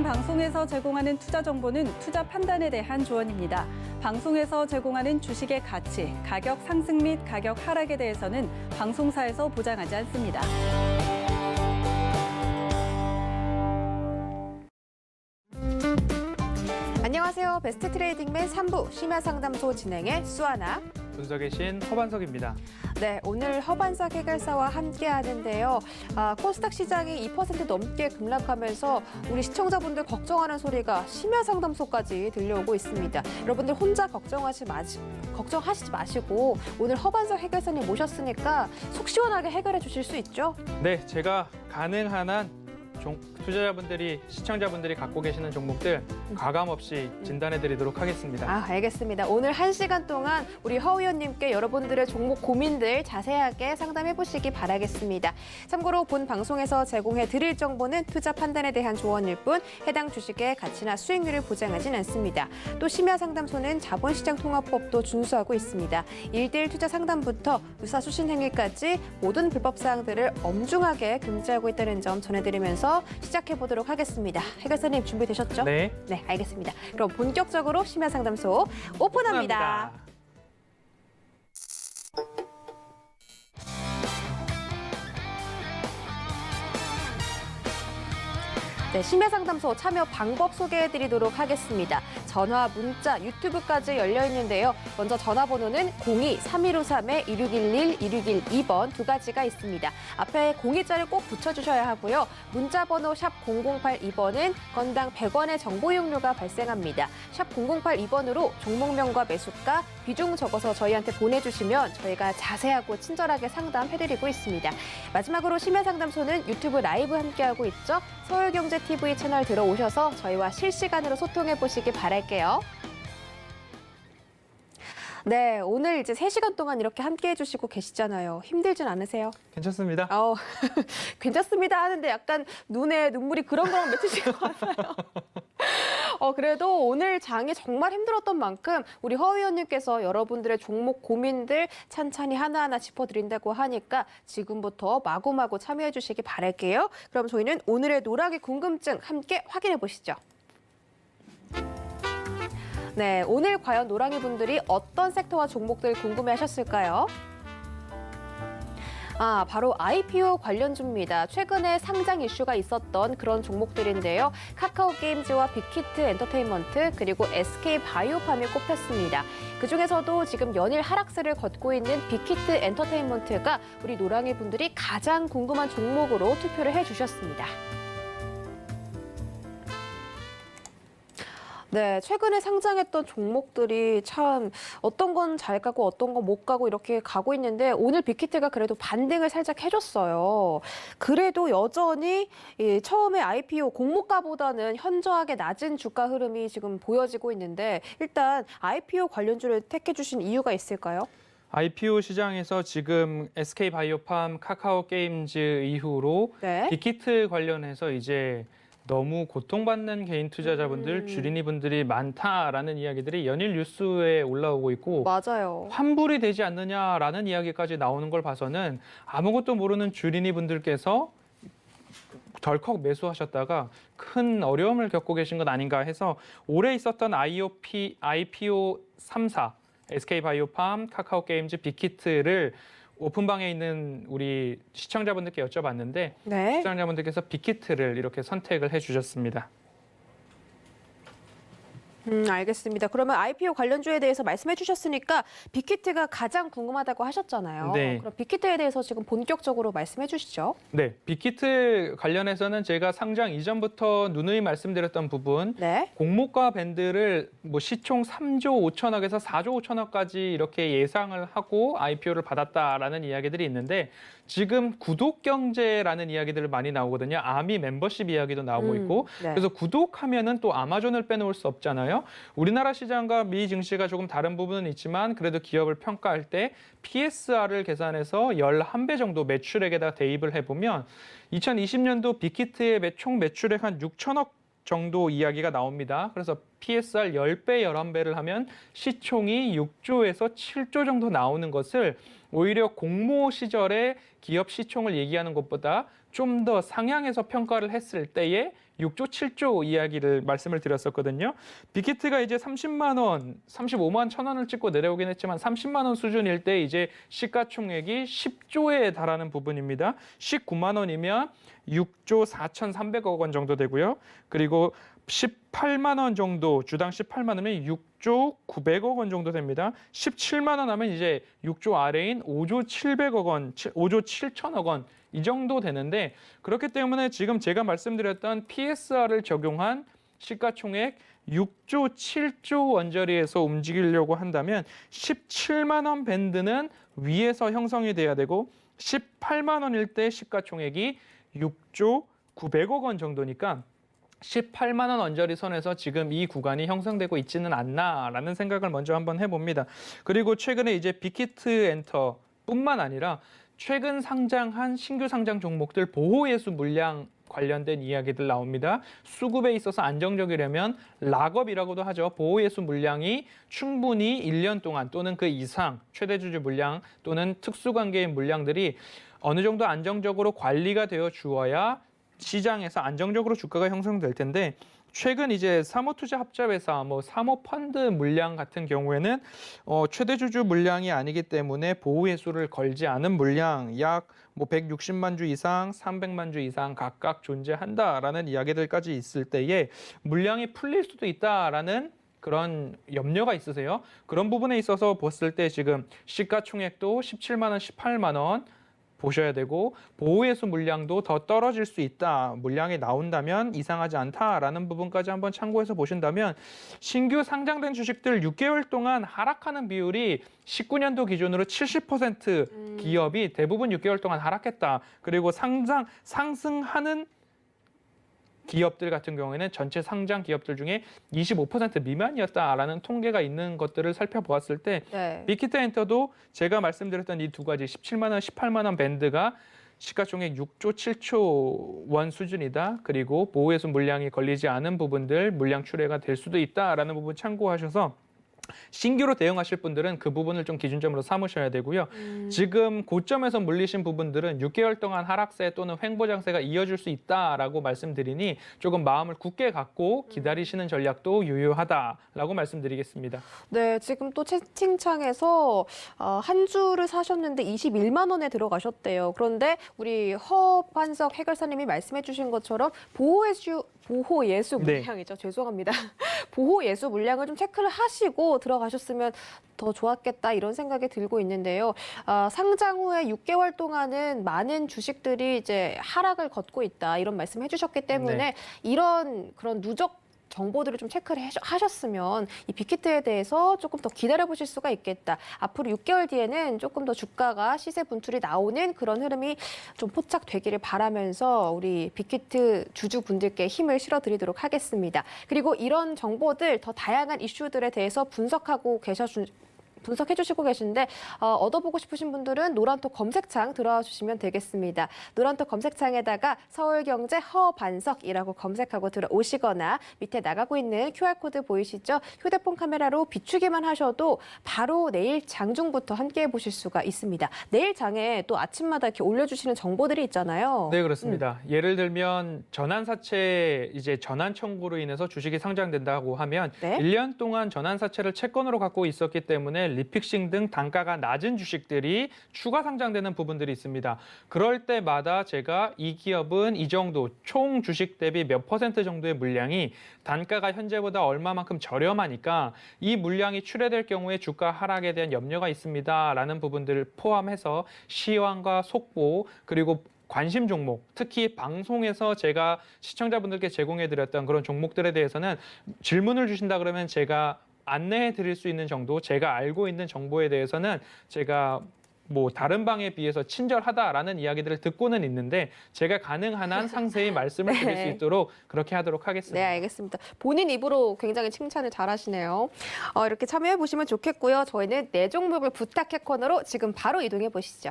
방송에서 제공하는 투자 정보는 투자 판단에 대한 조언입니다. 방송에서 제공하는 주식의 가치, 가격 상승 및 가격 하락에 대해서는 방송사에서 보장하지 않습니다. 안녕하세요. 베스트 트레이딩맨 3부 심야상담소 진행의 수아나 분석의 신 허반석입니다. 네, 오늘 허반석 해결사와 함께 하는데요. 코스닥 시장이 2% 넘게 급락하면서 우리 시청자분들 걱정하는 소리가 심야상담소까지 들려오고 있습니다. 여러분들 혼자 걱정하시지 마시고 오늘 허반석 해결사님 모셨으니까 속 시원하게 해결해 주실 수 있죠? 네, 제가 가능한 한 투자자분들이, 시청자분들이 갖고 계시는 종목들 가감 없이 진단해드리도록 하겠습니다. 알겠습니다. 오늘 1시간 동안 우리 허 의원님께 여러분들의 종목 고민들 자세하게 상담해 보시기 바라겠습니다. 참고로 본 방송에서 제공해 드릴 정보는 투자 판단에 대한 조언일 뿐 해당 주식의 가치나 수익률을 보장하진 않습니다. 또 심야상담소는 자본시장 통합법도 준수하고 있습니다. 1:1 투자 상담부터 유사수신 행위까지 모든 불법 사항들을 엄중하게 금지하고 있다는 점 전해드리면서 시작해 보도록 하겠습니다. 해결사님 준비되셨죠? 네. 네, 알겠습니다. 그럼 본격적으로 심야상담소 오픈합니다. 네, 심야상담소 참여 방법 소개해드리도록 하겠습니다. 전화, 문자, 유튜브까지 열려 있는데요. 먼저 전화번호는 02-3153-2611, 2612번 두 가지가 있습니다. 앞에 02자를 꼭 붙여주셔야 하고요. 문자번호 샵 0082번은 건당 100원의 정보 이용료가 발생합니다. 샵 0082번으로 종목명과 매수가, 비중 적어서 저희한테 보내주시면 저희가 자세하고 친절하게 상담해드리고 있습니다. 마지막으로 심야상담소는 유튜브 라이브 함께하고 있죠. 서울경제TV 채널 들어오셔서 저희와 실시간으로 소통해보시기 바랄게요. 네, 오늘 이제 3시간 동안 이렇게 함께 해주시고 계시잖아요. 힘들진 않으세요? 괜찮습니다. 괜찮습니다 하는데 약간 눈에 눈물이 그렁그렁 맺히실 것 같아요. 그래도 오늘 장이 정말 힘들었던 만큼 우리 허 의원님께서 여러분들의 종목 고민들 찬찬히 하나하나 짚어드린다고 하니까 지금부터 마구마구 참여해 주시기 바랄게요. 그럼 저희는 오늘의 노랑의 궁금증 함께 확인해 보시죠. 네, 오늘 과연 노랑이 분들이 어떤 섹터와 종목들 궁금해하셨을까요? 바로 IPO 관련주입니다. 최근에 상장 이슈가 있었던 그런 종목들인데요. 카카오게임즈와 빅히트 엔터테인먼트 그리고 SK바이오팜이 꼽혔습니다. 그중에서도 지금 연일 하락세를 걷고 있는 빅히트 엔터테인먼트가 우리 노랑이 분들이 가장 궁금한 종목으로 투표를 해주셨습니다. 네, 최근에 상장했던 종목들이 참 어떤 건 잘 가고 어떤 건 못 가고 이렇게 가고 있는데 오늘 빅히트가 그래도 반등을 살짝 해줬어요. 그래도 여전히 처음에 IPO 공모가보다는 현저하게 낮은 주가 흐름이 지금 보여지고 있는데 일단 IPO 관련주를 택해주신 이유가 있을까요? IPO 시장에서 지금 SK바이오팜, 카카오게임즈 이후로 네. 빅히트 관련해서 이제 너무 고통받는 개인 투자자분들, 주린이분들이 많다라는 이야기들이 연일 뉴스에 올라오고 있고 맞아요. 환불이 되지 않느냐라는 이야기까지 나오는 걸 봐서는 아무것도 모르는 주린이분들께서 덜컥 매수하셨다가 큰 어려움을 겪고 계신 것 아닌가 해서 올해 있었던 IPO 3사, SK바이오팜, 카카오게임즈, 빅히트를 오픈방에 있는 우리 시청자분들께 여쭤봤는데 네. 시청자분들께서 빅히트를 이렇게 선택을 해주셨습니다. 알겠습니다. 그러면 IPO 관련주에 대해서 말씀해 주셨으니까 빅히트가 가장 궁금하다고 하셨잖아요. 네. 그럼 빅히트에 대해서 지금 본격적으로 말씀해 주시죠. 네, 빅히트 관련해서는 제가 상장 이전부터 누누이 말씀드렸던 부분, 네. 공모가 밴드를 시총 3조 5천억에서 4조 5천억까지 이렇게 예상을 하고 IPO를 받았다라는 이야기들이 있는데 지금 구독경제라는 이야기들을 많이 나오거든요. 아미 멤버십 이야기도 나오고 있고 네. 그래서 구독하면은 또 아마존을 빼놓을 수 없잖아요. 우리나라 시장과 미 증시가 조금 다른 부분은 있지만 그래도 기업을 평가할 때 PSR을 계산해서 11배 정도 매출액에다 대입을 해보면 2020년도 빅히트의 총 매출액 한 6천억 정도 이야기가 나옵니다. 그래서 PSR 10배, 11배를 하면 시총이 6조에서 7조 정도 나오는 것을 오히려 공모 시절에 기업 시총을 얘기하는 것보다 좀 더 상향해서 평가를 했을 때에 6조, 7조 이야기를 말씀을 드렸었거든요. 빅히트가 이제 30만 원, 35만 1,000원을 찍고 내려오긴 했지만 30만 원 수준일 때 이제 시가총액이 10조에 달하는 부분입니다. 19만 원이면 6조 4,300억 원 정도 되고요. 그리고 18만 원 정도, 주당 18만 원이면 6조 900억 원 정도 됩니다. 17만 원 하면 이제 6조 아래인 5조 700억 원, 5조 7천억 원 이 정도 되는데 그렇기 때문에 지금 제가 말씀드렸던 PSR을 적용한 시가총액 6조, 7조 원저리에서 움직이려고 한다면 17만 원 밴드는 위에서 형성이 돼야 되고 18만 원일 때 시가총액이 6조 900억 원 정도니까 18만 원 언저리 선에서 지금 이 구간이 형성되고 있지는 않나라는 생각을 먼저 한번 해봅니다. 그리고 최근에 이제 빅히트 엔터뿐만 아니라 최근 상장한 신규 상장 종목들 보호예수 물량 관련된 이야기들 나옵니다. 수급에 있어서 안정적이려면 락업이라고도 하죠. 보호예수 물량이 충분히 1년 동안 또는 그 이상 최대 주주 물량 또는 특수관계의 물량들이 어느 정도 안정적으로 관리가 되어 주어야 시장에서 안정적으로 주가가 형성될 텐데 최근 이제 사모투자합자회사, 사모펀드 물량 같은 경우에는 최대 주주 물량이 아니기 때문에 보호예수를 걸지 않은 물량 약 160만 주 이상, 300만 주 이상 각각 존재한다라는 이야기들까지 있을 때에 물량이 풀릴 수도 있다라는 그런 염려가 있으세요. 그런 부분에 있어서 봤을 때 지금 시가총액도 17만 원, 18만 원 보셔야 되고 보호예수 물량도 더 떨어질 수 있다. 물량이 나온다면 이상하지 않다라는 부분까지 한번 참고해서 보신다면 신규 상장된 주식들 6개월 동안 하락하는 비율이 19년도 기준으로 70% 기업이 대부분 6개월 동안 하락했다. 그리고 상승하는 기업들 같은 경우에는 전체 상장 기업들 중에 25% 미만이었다라는 통계가 있는 것들을 살펴보았을 때 네. 빅히트 엔터도 제가 말씀드렸던 이 두 가지 17만 원, 18만 원 밴드가 시가총액 6조, 7조 원 수준이다. 그리고 보호예수 물량이 걸리지 않은 부분들 물량 출회가 될 수도 있다라는 부분 참고하셔서 신규로 대응하실 분들은 그 부분을 좀 기준점으로 삼으셔야 되고요. 지금 고점에서 물리신 부분들은 6개월 동안 하락세 또는 횡보장세가 이어질 수 있다라고 말씀드리니 조금 마음을 굳게 갖고 기다리시는 전략도 유효하다라고 말씀드리겠습니다. 네, 지금 또 채팅창에서 한 주를 사셨는데 21만 원에 들어가셨대요. 그런데 우리 허반석 해결사님이 말씀해 주신 것처럼 보호예수 네. 물량이죠. 죄송합니다. 보호예수 물량을 좀 체크를 하시고 들어가셨으면 더 좋았겠다 이런 생각이 들고 있는데요. 상장 후에 6개월 동안은 많은 주식들이 이제 하락을 걷고 있다 이런 말씀해 주셨기 때문에 네. 이런 그런 누적 정보들을 좀 체크를 하셨으면 이 빅히트에 대해서 조금 더 기다려보실 수가 있겠다. 앞으로 6개월 뒤에는 조금 더 주가가 시세 분출이 나오는 그런 흐름이 좀 포착되기를 바라면서 우리 빅히트 주주분들께 힘을 실어드리도록 하겠습니다. 그리고 이런 정보들 더 다양한 이슈들에 대해서 분석해 주시고 계신데 얻어보고 싶으신 분들은 노란톡 검색창 들어와 주시면 되겠습니다. 노란톡 검색창에다가 서울경제 허반석이라고 검색하고 들어오시거나 밑에 나가고 있는 QR코드 보이시죠? 휴대폰 카메라로 비추기만 하셔도 바로 내일 장중부터 함께해 보실 수가 있습니다. 내일 장에 또 아침마다 이렇게 올려주시는 정보들이 있잖아요. 네, 그렇습니다. 예를 들면 전환사채 이제 전환 청구로 인해서 주식이 상장된다고 하면 네. 1년 동안 전환사채를 채권으로 갖고 있었기 때문에 리픽싱 등 단가가 낮은 주식들이 추가 상장되는 부분들이 있습니다. 그럴 때마다 제가 이 기업은 이 정도 총 주식 대비 몇 % 정도의 물량이 단가가 현재보다 얼마만큼 저렴하니까 이 물량이 출회될 경우에 주가 하락에 대한 염려가 있습니다라는 부분들을 포함해서 시황과 속보 그리고 관심 종목, 특히 방송에서 제가 시청자분들께 제공해드렸던 그런 종목들에 대해서는 질문을 주신다 그러면 제가 안내해 드릴 수 있는 정도, 제가 알고 있는 정보에 대해서는 제가 다른 방에 비해서 친절하다라는 이야기들을 듣고는 있는데 제가 가능한 한 상세히 말씀을 드릴 수 있도록 그렇게 하도록 하겠습니다. 네, 알겠습니다. 본인 입으로 굉장히 칭찬을 잘하시네요. 이렇게 참여해 보시면 좋겠고요. 저희는 내 종목을 부탁해 코너로 지금 바로 이동해 보시죠.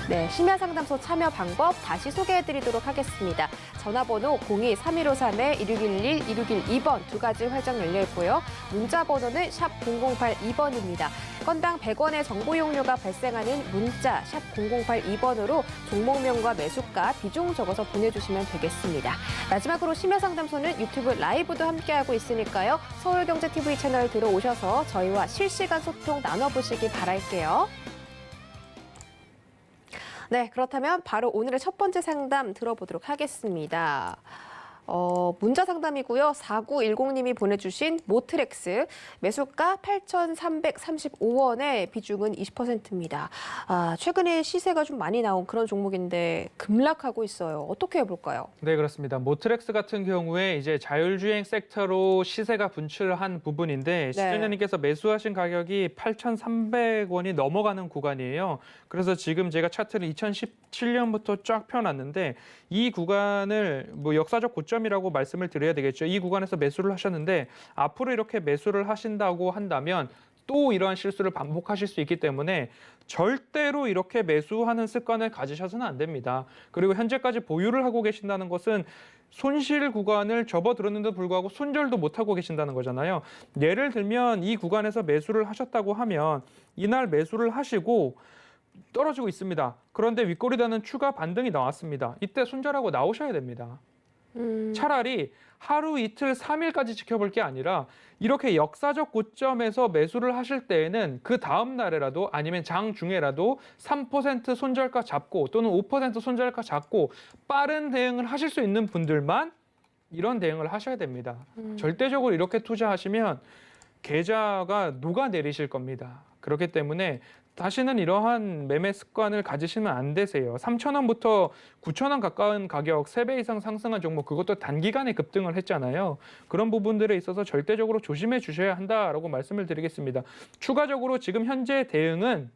네, 심야상담소 참여 방법 다시 소개해드리도록 하겠습니다. 전화번호 02-3153-1611, 1612번 두 가지 활짝 열려 있고요. 문자 번호는 샵 0082번입니다. 건당 100원의 정보 이용료가 발생하는 문자 샵 0082번으로 종목명과 매수가, 비중 적어서 보내주시면 되겠습니다. 마지막으로 심야상담소는 유튜브 라이브도 함께하고 있으니까요. 서울경제TV 채널 들어오셔서 저희와 실시간 소통 나눠보시기 바랄게요. 네, 그렇다면 바로 오늘의 첫 번째 상담 들어보도록 하겠습니다. 문자 상담이고요. 4910님이 보내주신 모트렉스 매수가 8,335원에 비중은 20%입니다. 최근에 시세가 좀 많이 나온 그런 종목인데 급락하고 있어요. 어떻게 해볼까요? 네, 그렇습니다. 모트렉스 같은 경우에 이제 자율주행 섹터로 시세가 분출한 부분인데 시청자님께서 매수하신 가격이 8,300원이 넘어가는 구간이에요. 그래서 지금 제가 차트를 2017년부터 쫙 펴놨는데 이 구간을 뭐 역사적 고점이라고 말씀을 드려야 되겠죠. 이 구간에서 매수를 하셨는데 앞으로 이렇게 매수를 하신다고 한다면 또 이러한 실수를 반복하실 수 있기 때문에 절대로 이렇게 매수하는 습관을 가지셔서는 안 됩니다. 그리고 현재까지 보유를 하고 계신다는 것은 손실 구간을 접어들었는데도 불구하고 손절도 못하고 계신다는 거잖아요. 예를 들면 이 구간에서 매수를 하셨다고 하면 이날 매수를 하시고 떨어지고 있습니다. 그런데 윗꼬리다는 추가 반등이 나왔습니다. 이때 손절하고 나오셔야 됩니다. 차라리 하루, 이틀, 3일까지 지켜볼 게 아니라 이렇게 역사적 고점에서 매수를 하실 때에는 그 다음 날에라도 아니면 장 중에라도 3% 손절가 잡고 또는 5% 손절가 잡고 빠른 대응을 하실 수 있는 분들만 이런 대응을 하셔야 됩니다. 절대적으로 이렇게 투자하시면 계좌가 녹아내리실 겁니다. 그렇기 때문에 다시는 이러한 매매 습관을 가지시면 안 되세요. 3,000원부터 9,000원 가까운 가격 3배 이상 상승한 종목, 그것도 단기간에 급등을 했잖아요. 그런 부분들에 있어서 절대적으로 조심해 주셔야 한다라고 말씀을 드리겠습니다. 추가적으로 지금 현재 대응은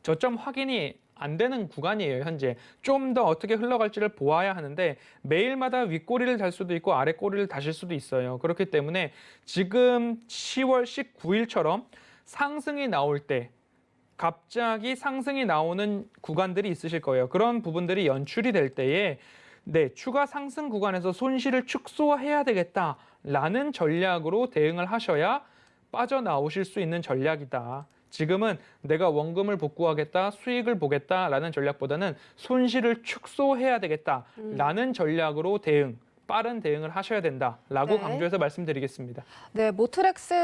저점 확인이 안 되는 구간이에요. 현재 좀 더 어떻게 흘러갈지를 보아야 하는데 매일마다 윗꼬리를 달 수도 있고 아랫꼬리를 다실 수도 있어요. 그렇기 때문에 지금 10월 19일처럼 상승이 나올 때 갑자기 상승이 나오는 구간들이 있으실 거예요. 그런 부분들이 연출이 될 때에 추가 상승 구간에서 손실을 축소해야 되겠다라는 전략으로 대응을 하셔야 빠져나오실 수 있는 전략이다. 지금은 내가 원금을 복구하겠다, 수익을 보겠다라는 전략보다는 손실을 축소해야 되겠다라는 전략으로 빠른 대응을 하셔야 된다라고 강조해서 말씀드리겠습니다. 네, 모트렉스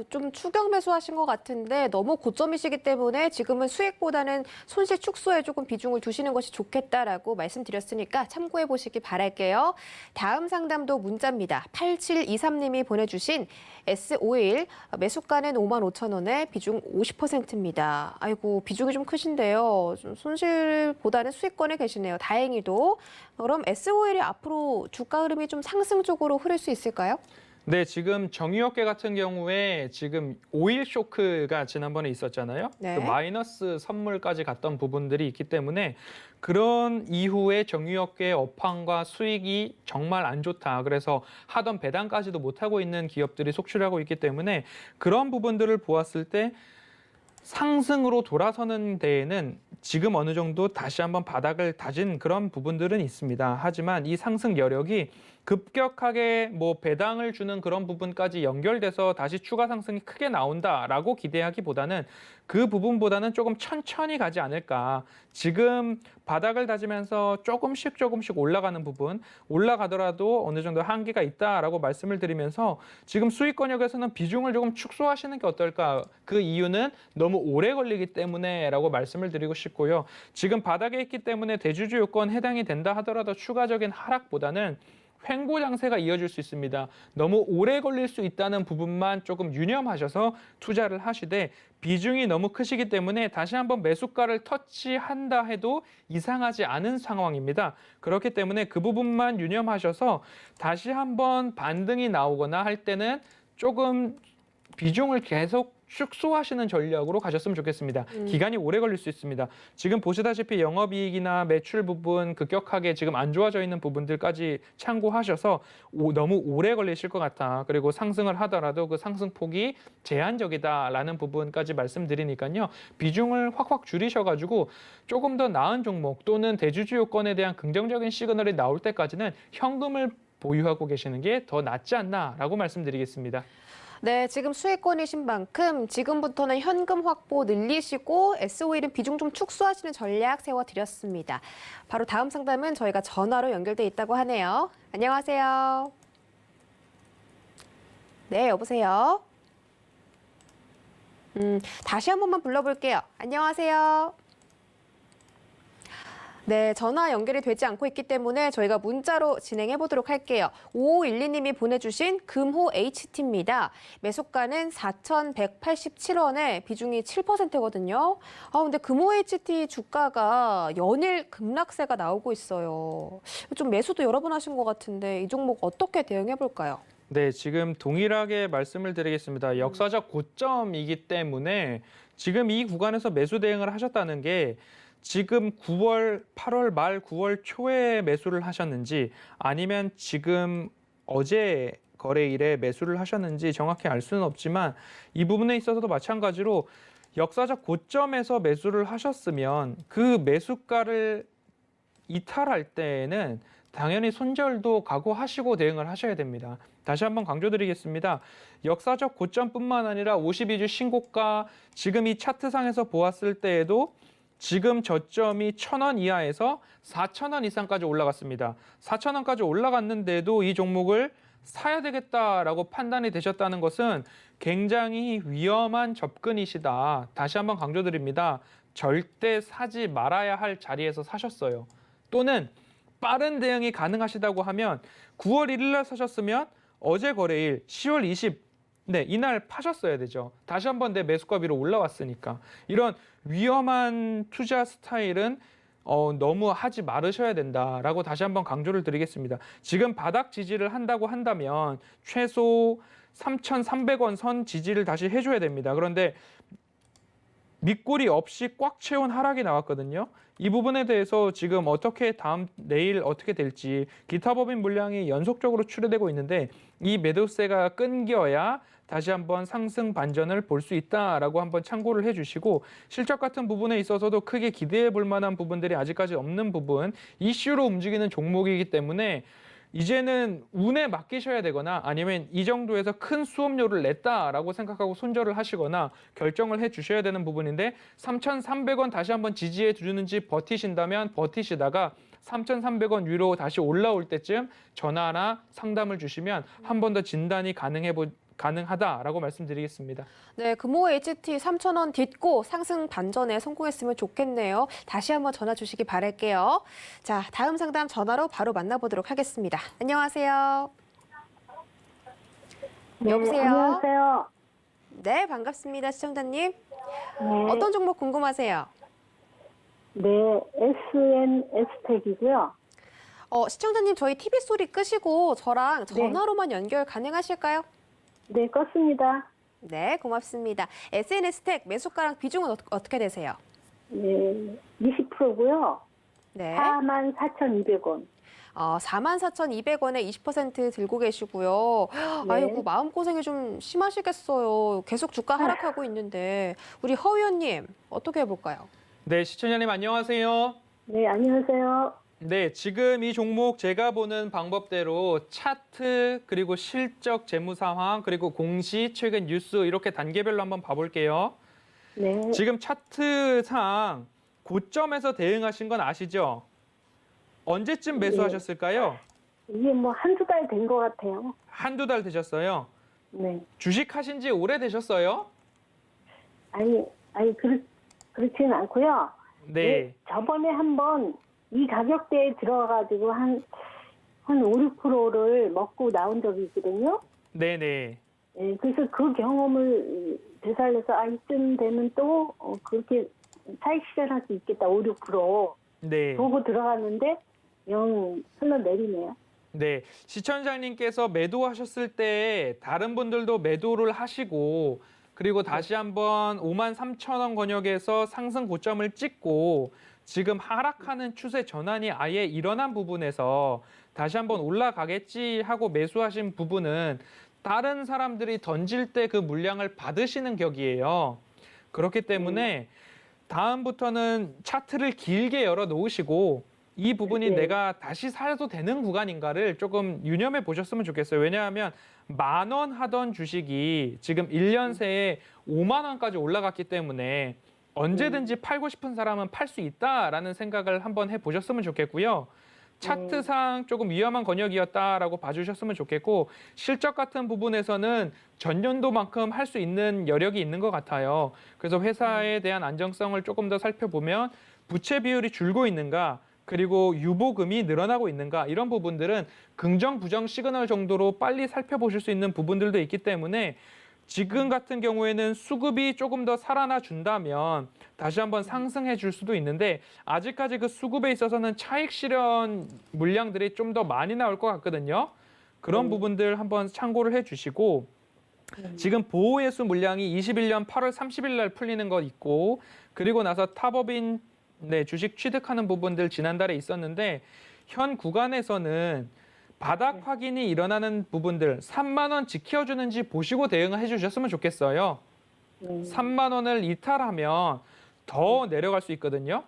좀 추격 매수하신 것 같은데 너무 고점이시기 때문에 지금은 수익보다는 손실 축소에 조금 비중을 두시는 것이 좋겠다라고 말씀드렸으니까 참고해 보시기 바랄게요. 다음 상담도 문자입니다. 8723님이 보내주신 S51 매수가는 55,000원에 비중 50%입니다. 아이고, 비중이 좀 크신데요. 좀 손실보다는 수익권에 계시네요. 다행히도. 그럼 S51이 앞으로 주가 흐름이 좀 상승 쪽으로 흐를 수 있을까요? 네, 지금 정유업계 같은 경우에 지금 오일 쇼크가 지난번에 있었잖아요. 네. 그 마이너스 선물까지 갔던 부분들이 있기 때문에 그런 이후에 정유업계의 업황과 수익이 정말 안 좋다. 그래서 하던 배당까지도 못하고 있는 기업들이 속출하고 있기 때문에 그런 부분들을 보았을 때 상승으로 돌아서는 데에는 지금 어느 정도 다시 한번 바닥을 다진 그런 부분들은 있습니다. 하지만 이 상승 여력이 급격하게 배당을 주는 그런 부분까지 연결돼서 다시 추가 상승이 크게 나온다라고 기대하기보다는 그 부분보다는 조금 천천히 가지 않을까. 지금 바닥을 다지면서 조금씩 올라가는 부분, 올라가더라도 어느 정도 한계가 있다라고 말씀을 드리면서 지금 수익권역에서는 비중을 조금 축소하시는 게 어떨까. 그 이유는 너무 오래 걸리기 때문에라고 말씀을 드리고 싶고요. 지금 바닥에 있기 때문에 대주주 요건 해당이 된다 하더라도 추가적인 하락보다는 횡보 장세가 이어질 수 있습니다. 너무 오래 걸릴 수 있다는 부분만 조금 유념하셔서 투자를 하시되 비중이 너무 크시기 때문에 다시 한번 매수가를 터치한다 해도 이상하지 않은 상황입니다. 그렇기 때문에 그 부분만 유념하셔서 다시 한번 반등이 나오거나 할 때는 조금 비중을 계속 축소하시는 전략으로 가셨으면 좋겠습니다. 기간이 오래 걸릴 수 있습니다. 지금 보시다시피 영업이익이나 매출 부분 급격하게 지금 안 좋아져 있는 부분들까지 참고하셔서 너무 오래 걸리실 것 같다. 그리고 상승을 하더라도 그 상승폭이 제한적이다라는 부분까지 말씀드리니까요. 비중을 확확 줄이셔가지고 조금 더 나은 종목 또는 대주주 요건에 대한 긍정적인 시그널이 나올 때까지는 현금을 보유하고 계시는 게 더 낫지 않나라고 말씀드리겠습니다. 네, 지금 수익권이신 만큼 지금부터는 현금 확보 늘리시고 SOE는 비중 좀 축소하시는 전략 세워드렸습니다. 바로 다음 상담은 저희가 전화로 연결돼 있다고 하네요. 안녕하세요. 네, 여보세요. 다시 한 번만 불러볼게요. 안녕하세요. 네, 전화 연결이 되지 않고 있기 때문에 저희가 문자로 진행해 보도록 할게요. 5512님이 보내주신 금호 HT입니다. 매수가는 4,187원에 비중이 7%거든요. 근데 금호 HT 주가가 연일 급락세가 나오고 있어요. 좀 매수도 여러 번 하신 것 같은데 이 종목 어떻게 대응해 볼까요? 네, 지금 동일하게 말씀을 드리겠습니다. 역사적 고점이기 때문에 지금 이 구간에서 매수 대응을 하셨다는 게 지금 9월, 8월 말 9월 초에 매수를 하셨는지 아니면 지금 어제 거래일에 매수를 하셨는지 정확히 알 수는 없지만 이 부분에 있어서도 마찬가지로 역사적 고점에서 매수를 하셨으면 그 매수가를 이탈할 때에는 당연히 손절도 각오하시고 대응을 하셔야 됩니다. 다시 한번 강조드리겠습니다. 역사적 고점뿐만 아니라 52주 신고가 지금 이 차트상에서 보았을 때에도 지금 저점이 1,000원 이하에서 4,000원 이상까지 올라갔습니다. 4,000원까지 올라갔는데도 이 종목을 사야 되겠다라고 판단이 되셨다는 것은 굉장히 위험한 접근이시다. 다시 한번 강조드립니다. 절대 사지 말아야 할 자리에서 사셨어요. 또는 빠른 대응이 가능하시다고 하면 9월 1일 날 사셨으면 어제 거래일 10월 20 네, 이날 파셨어야 되죠. 다시 한번 내 매수가 위로 올라왔으니까. 이런 위험한 투자 스타일은 너무 하지 말으셔야 된다라고 다시 한번 강조를 드리겠습니다. 지금 바닥 지지를 한다고 한다면 최소 3,300원 선 지지를 다시 해줘야 됩니다. 그런데 밑골이 없이 꽉 채운 하락이 나왔거든요. 이 부분에 대해서 지금 어떻게 내일 어떻게 될지 기타 법인 물량이 연속적으로 출회되고 있는데 이 매도세가 끊겨야 다시 한번 상승 반전을 볼 수 있다라고 한번 참고를 해주시고 실적 같은 부분에 있어서도 크게 기대해 볼 만한 부분들이 아직까지 없는 부분 이슈로 움직이는 종목이기 때문에 이제는 운에 맡기셔야 되거나 아니면 이 정도에서 큰 수업료를 냈다라고 생각하고 손절을 하시거나 결정을 해 주셔야 되는 부분인데 3,300원 다시 한번 지지해 주는지 버티신다면 버티시다가 3,300원 위로 다시 올라올 때쯤 전화나 상담을 주시면 한 번 더 진단이 가능하다라고 말씀드리겠습니다. 네, 금호 HT 3,000원 딛고 상승 반전에 성공했으면 좋겠네요. 다시 한번 전화 주시기 바랄게요. 자, 다음 상담 전화로 바로 만나보도록 하겠습니다. 안녕하세요. 네, 여보세요? 안녕하세요. 네, 반갑습니다. 시청자님. 네, 어떤 종목 궁금하세요? 네, SNS택이고요. 시청자님 저희 TV 소리 끄시고 저랑 전화로만 연결 가능하실까요? 네, 껐습니다. 네, 고맙습니다. SNS택 매수가랑 비중은 어떻게 되세요? 네, 20%고요. 네. 44,200원. 44,200원에 20% 들고 계시고요. 네. 아이고, 마음고생이 좀 심하시겠어요. 계속 주가 하락하고 있는데. 우리 허 의원님, 어떻게 해볼까요? 네, 시청자님 안녕하세요. 네, 안녕하세요. 네, 지금 이 종목 제가 보는 방법대로 차트 그리고 실적 재무 상황 그리고 공시 최근 뉴스 이렇게 단계별로 한번 봐볼게요. 네, 지금 차트상 고점에서 대응하신 건 아시죠? 언제쯤 매수하셨을까요? 이게 뭐 한두 달 된 것 같아요. 한두 달 되셨어요. 네, 주식하신 지 오래되셨어요? 그렇지는 않고요. 네. 저번에 한번 이 가격대에 들어가가지고 한 5, 6%를 먹고 나온 적이 있거든요. 네네. 네, 그래서 그 경험을 되살려서 이쯤 되면 또 그렇게 차익 실현할 수 있겠다. 5, 6% 네. 보고 들어갔는데 영 흘러내리네요. 네. 시청자님께서 매도하셨을 때 다른 분들도 매도를 하시고 그리고 다시 한번 53,000원 권역에서 상승 고점을 찍고 지금 하락하는 추세 전환이 아예 일어난 부분에서 다시 한번 올라가겠지 하고 매수하신 부분은 다른 사람들이 던질 때 그 물량을 받으시는 격이에요. 그렇기 때문에 다음부터는 차트를 길게 열어 놓으시고 이 부분이 네. 내가 다시 사도 되는 구간인가를 조금 유념해 보셨으면 좋겠어요. 왜냐하면 10,000원 하던 주식이 지금 1년 새에 5만 원까지 올라갔기 때문에 언제든지 팔고 싶은 사람은 팔 수 있다라는 생각을 한번 해보셨으면 좋겠고요. 차트상 조금 위험한 권역이었다라고 봐주셨으면 좋겠고 실적 같은 부분에서는 전년도만큼 할 수 있는 여력이 있는 것 같아요. 그래서 회사에 대한 안정성을 조금 더 살펴보면 부채 비율이 줄고 있는가 그리고 유보금이 늘어나고 있는가 이런 부분들은 긍정 부정 시그널 정도로 빨리 살펴보실 수 있는 부분들도 있기 때문에 지금 같은 경우에는 수급이 조금 더 살아나 준다면 다시 한번 상승해 줄 수도 있는데 아직까지 그 수급에 있어서는 차익 실현 물량들이 좀 더 많이 나올 것 같거든요. 그런 부분들 한번 참고를 해 주시고 지금 보호예수 물량이 21년 8월 30일 날 풀리는 것 있고 그리고 나서 탑업인 주식 취득하는 부분들 지난달에 있었는데 현 구간에서는 바닥 확인이 일어나는 부분들 3만 원 지켜주는지 보시고 대응을 해주셨으면 좋겠어요. 3만 원을 이탈하면 더 내려갈 수 있거든요.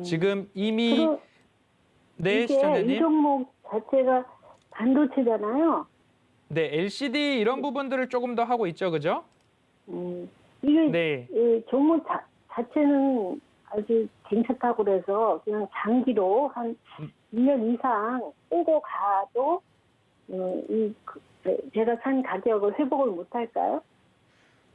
지금 이미 그럼 네 이게 이 시청자님, 종목 자체가 반도체잖아요. 네 LCD 이런 부분들을 조금 더 하고 있죠, 그죠? 이게 네. 이 종목 자체는 아주 괜찮다고 그래서 그냥 장기로 한 2년 이상 끌고 가도 제가 산 가격을 회복을 못 할까요?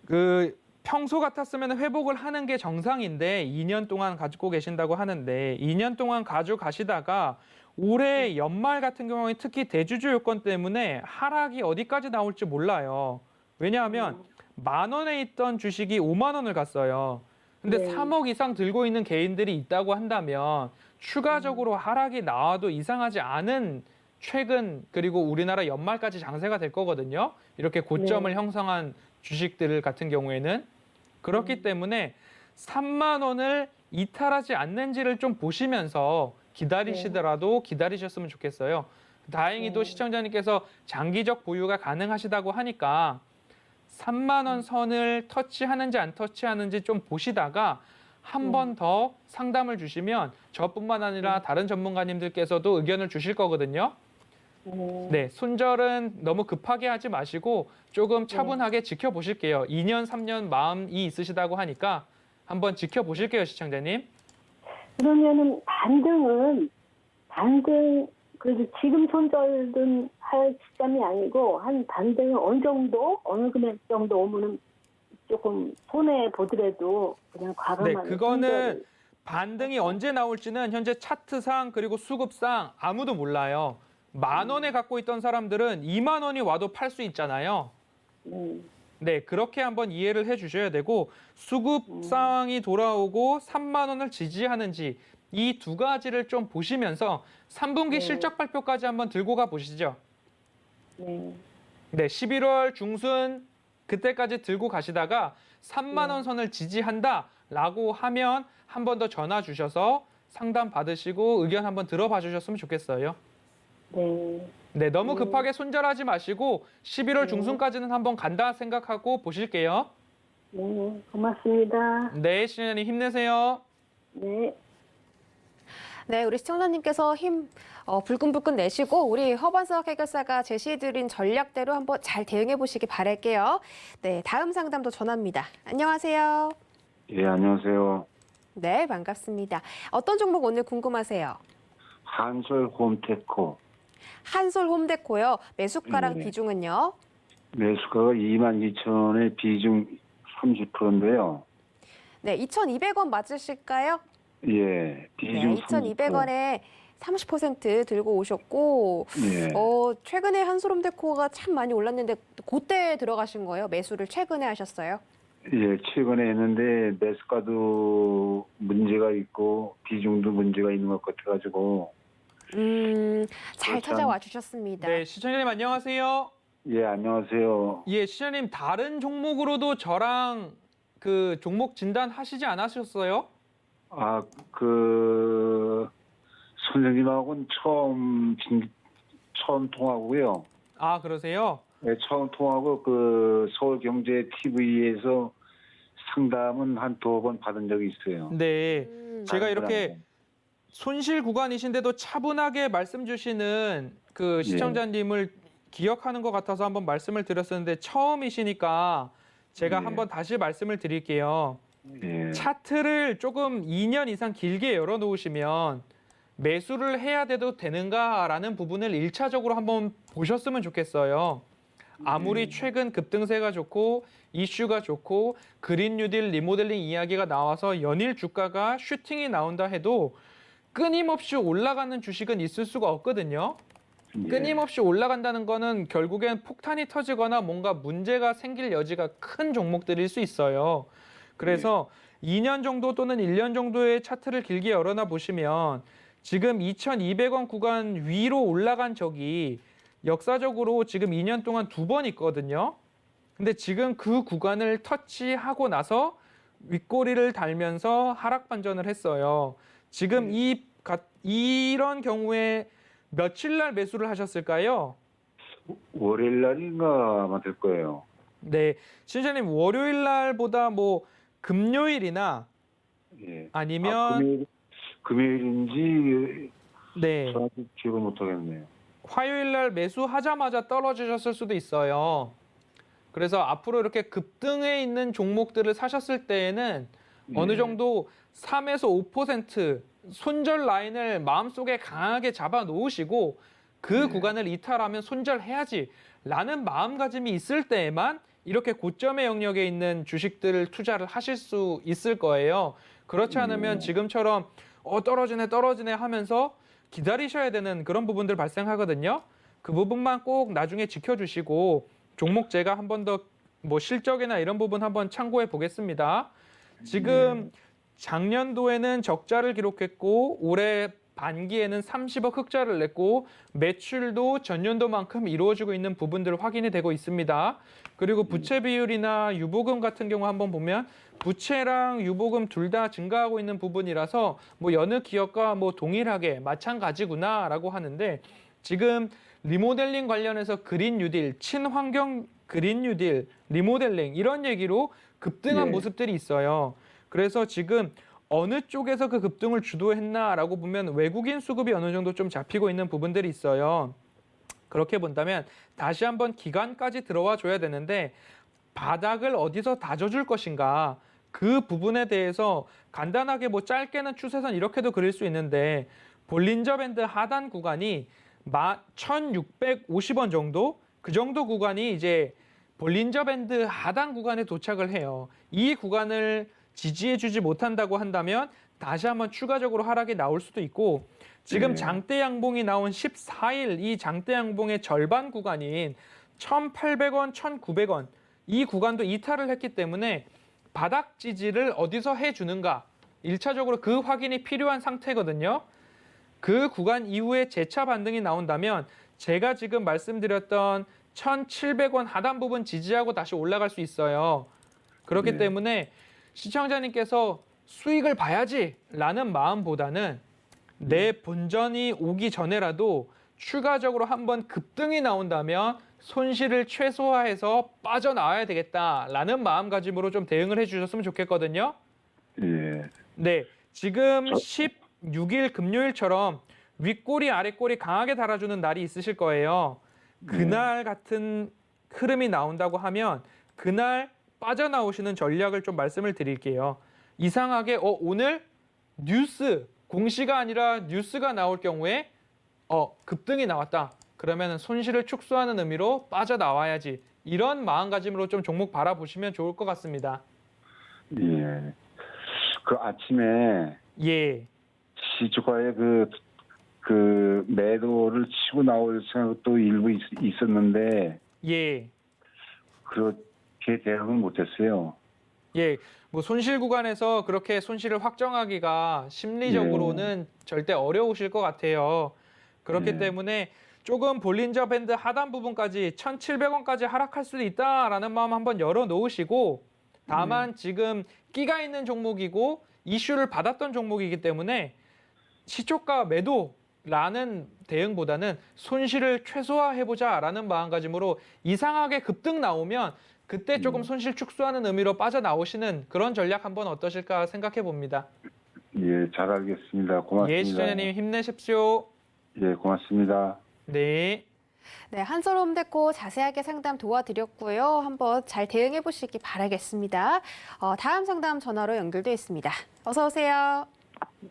그 평소 같았으면 회복을 하는 게 정상인데 2년 동안 가지고 계신다고 하는데 2년 동안 가져가시다가 올해 연말 같은 경우에 특히 대주주 요건 때문에 하락이 어디까지 나올지 몰라요. 왜냐하면 10,000원에 있던 주식이 5만 원을 갔어요. 근데 네. 3억 이상 들고 있는 개인들이 있다고 한다면 추가적으로 하락이 나와도 이상하지 않은 최근 그리고 우리나라 연말까지 장세가 될 거거든요. 이렇게 고점을 네. 형성한 주식들 같은 경우에는 그렇기 때문에 3만 원을 이탈하지 않는지를 좀 보시면서 기다리시더라도 기다리셨으면 좋겠어요. 다행히도 시청자님께서 장기적 보유가 가능하시다고 하니까 3만 원 선을 터치하는지 안 터치하는지 좀 보시다가 한 번 더 상담을 주시면 저뿐만 아니라 다른 전문가님들께서도 의견을 주실 거거든요. 네, 손절은 너무 급하게 하지 마시고 조금 차분하게 지켜보실게요. 2년, 3년 마음이 있으시다고 하니까 한번 지켜보실게요, 시청자님. 그러면은 반등 그래도 지금 손절은 할 시점이 아니고 한 반등은 어느 금액 정도 오면은 조금 손해 보더라도 그냥 네, 과감하게 그거는 손절을. 반등이 언제 나올지는 현재 차트상 그리고 수급상 아무도 몰라요. 10,000원에 갖고 있던 사람들은 2만 원이 와도 팔 수 있잖아요. 네, 그렇게 한번 이해를 해 주셔야 되고 수급 상황이 돌아오고 3만 원을 지지하는지 이 두 가지를 좀 보시면서 3분기 실적 발표까지 한번 들고 가 보시죠. 네. 네, 11월 중순 그때까지 들고 가시다가 3만 원 선을 지지한다라고 하면 한 번 더 전화 주셔서 상담 받으시고 의견 한번 들어봐 주셨으면 좋겠어요. 네. 네, 너무 급하게 손절하지 마시고 11월 중순까지는 한번 간다 생각하고 보실게요. 네. 고맙습니다. 네, 시청자님 힘내세요. 네. 네, 우리 시청자님께서 힘 불끈불끈 내시고 우리 허반석 해결사가 제시해드린 전략대로 한번 잘 대응해 보시기 바랄게요. 네, 다음 상담도 전화입니다. 안녕하세요. 예, 안녕하세요. 네, 반갑습니다. 어떤 종목 오늘 궁금하세요? 한솔 홈테코. 한솔 홈데코요. 매수가랑 네. 비중은요? 매수가가 22,000원에 비중 30%인데요. 네, 2,200원 맞으실까요? 예, 비중 네, 2,200원에 30% 들고 오셨고 예, 최근에 한솔 홈데코가 참 많이 올랐는데 그때 들어가신 거예요? 매수를 최근에 하셨어요? 예, 최근에 했는데 매수가도 문제가 있고 비중도 문제가 있는 것 같아가지고 잘 그렇죠. 찾아와 주셨습니다. 네, 시청자님 안녕하세요. 예, 안녕하세요. 예, 시장님 다른 종목으로도 저랑 그 종목 진단 하시지 않으셨어요? 아, 그 선생님하고는 처음 통하고요. 아, 그러세요? 네, 처음 통하고 그 서울경제 TV에서 상담은 한 2번 받은 적이 있어요. 네. 제가 다른 이렇게 사람하고. 손실 구간이신데도 차분하게 말씀 주시는 그 시청자님을 기억하는 것 같아서 한번 말씀을 드렸었는데 처음이시니까 제가 예. 한번 다시 말씀을 드릴게요. 예. 차트를 조금 2년 이상 길게 열어놓으시면 매수를 해야 돼도 되는가라는 부분을 1차적으로 한번 보셨으면 좋겠어요. 아무리 최근 급등세가 좋고 이슈가 좋고 그린 뉴딜 리모델링 이야기가 나와서 연일 주가가 슈팅이 나온다 해도 끊임없이 올라가는 주식은 있을 수가 없거든요. 예. 끊임없이 올라간다는 거는 결국엔 폭탄이 터지거나 뭔가 문제가 생길 여지가 큰 종목들일 수 있어요. 그래서 2년 정도 또는 1년 정도의 차트를 길게 열어놔 보시면 지금 2,200원 구간 위로 올라간 적이 역사적으로 지금 2년 동안 2번 있거든요. 근데 지금 그 구간을 터치하고 나서 윗꼬리를 달면서 하락 반전을 했어요. 지금 이런 경우에 며칠 날 매수를 하셨을까요? 월요일 날인가 아마 될 거예요. 네, 신사님 월요일 날보다 뭐 금요일이나 예. 아니면 금요일인지 네, 정확히 기억을 못 하겠네요. 화요일 날 매수하자마자 떨어지셨을 수도 있어요. 그래서 앞으로 이렇게 급등해 있는 종목들을 사셨을 때에는 어느 예. 정도 3에서 5% 손절 라인을 마음속에 강하게 잡아 놓으시고 그 구간을 이탈하면 손절해야지 라는 마음가짐이 있을 때에만 이렇게 고점의 영역에 있는 주식들을 투자를 하실 수 있을 거예요. 그렇지 않으면 지금처럼 떨어지네 하면서 기다리셔야 되는 그런 부분들 발생하거든요. 그 부분만 꼭 나중에 지켜주시고 종목 제가 한 번 더 뭐 실적이나 이런 부분 한번 참고해 보겠습니다. 지금 작년도에는 적자를 기록했고 올해 반기에는 30억 흑자를 냈고 매출도 전년도만큼 이루어지고 있는 부분들 확인이 되고 있습니다. 그리고 부채 비율이나 유보금 같은 경우 한번 보면 부채랑 유보금 둘 다 증가하고 있는 부분이라서 뭐 여느 기업과 뭐 동일하게 마찬가지구나라고 하는데 지금 리모델링 관련해서 그린 뉴딜, 친환경 그린 뉴딜, 리모델링 이런 얘기로 급등한 모습들이 있어요. 그래서 지금 어느 쪽에서 그 급등을 주도했나라고 보면 외국인 수급이 어느 정도 좀 잡히고 있는 부분들이 있어요. 그렇게 본다면 다시 한번 기관까지 들어와 줘야 되는데 바닥을 어디서 다져줄 것인가 그 부분에 대해서 간단하게 뭐 짧게는 추세선 이렇게도 그릴 수 있는데 볼린저 밴드 하단 구간이 1,650원 정도 그 정도 구간이 이제 볼린저 밴드 하단 구간에 도착을 해요. 이 구간을 지지해주지 못한다고 한다면 다시 한번 추가적으로 하락이 나올 수도 있고 지금 장대 양봉이 나온 14일 이 장대 양봉의 절반 구간인 1,800원, 1,900원 이 구간도 이탈을 했기 때문에 바닥 지지를 어디서 해주는가 1차적으로 그 확인이 필요한 상태거든요. 그 구간 이후에 재차 반등이 나온다면 제가 지금 말씀드렸던 1,700원 하단 부분 지지하고 다시 올라갈 수 있어요. 그렇기 때문에 시청자님께서 수익을 봐야지라는 마음보다는 내 본전이 오기 전에라도 추가적으로 한번 급등이 나온다면 손실을 최소화해서 빠져나와야 되겠다라는 마음가짐으로 좀 대응을 해주셨으면 좋겠거든요. 예. 네, 지금 16일 금요일처럼 윗꼬리 아랫꼬리 강하게 달아주는 날이 있으실 거예요. 그날 같은 흐름이 나온다고 하면 그날 빠져나오시는 전략을 좀 말씀을 드릴게요. 이상하게 오늘 뉴스 공시가 아니라 뉴스가 나올 경우에 급등이 나왔다. 그러면 손실을 축소하는 의미로 빠져나와야지. 이런 마음가짐으로 좀 종목 바라보시면 좋을 것 같습니다. 예. 그 아침에 예. 시주가에 그 매도를 치고 나올 생각도 일부 있었는데 예. 그렇게 대응을 못했어요. 예, 뭐 손실 구간에서 그렇게 손실을 확정하기가 심리적으로는 절대 어려우실 것 같아요. 그렇기 때문에 조금 볼린저 밴드 하단 부분까지 1,700원까지 하락할 수도 있다라는 마음 한번 열어놓으시고 다만 지금 끼가 있는 종목이고 이슈를 받았던 종목이기 때문에 시초가 매도라는 대응보다는 손실을 최소화해보자라는 마음가짐으로 이상하게 급등 나오면 그때 조금 손실 축소하는 의미로 빠져나오시는 그런 전략 한번 어떠실까 생각해 봅니다. 예, 잘 알겠습니다. 고맙습니다. 예, 시청자님 힘내십시오. 예, 고맙습니다. 네. 네, 한솔홈데코 자세하게 상담 도와드렸고요. 한번 잘 대응해 보시기 바라겠습니다. 다음 상담 전화로 연결돼 있습니다. 어서 오세요.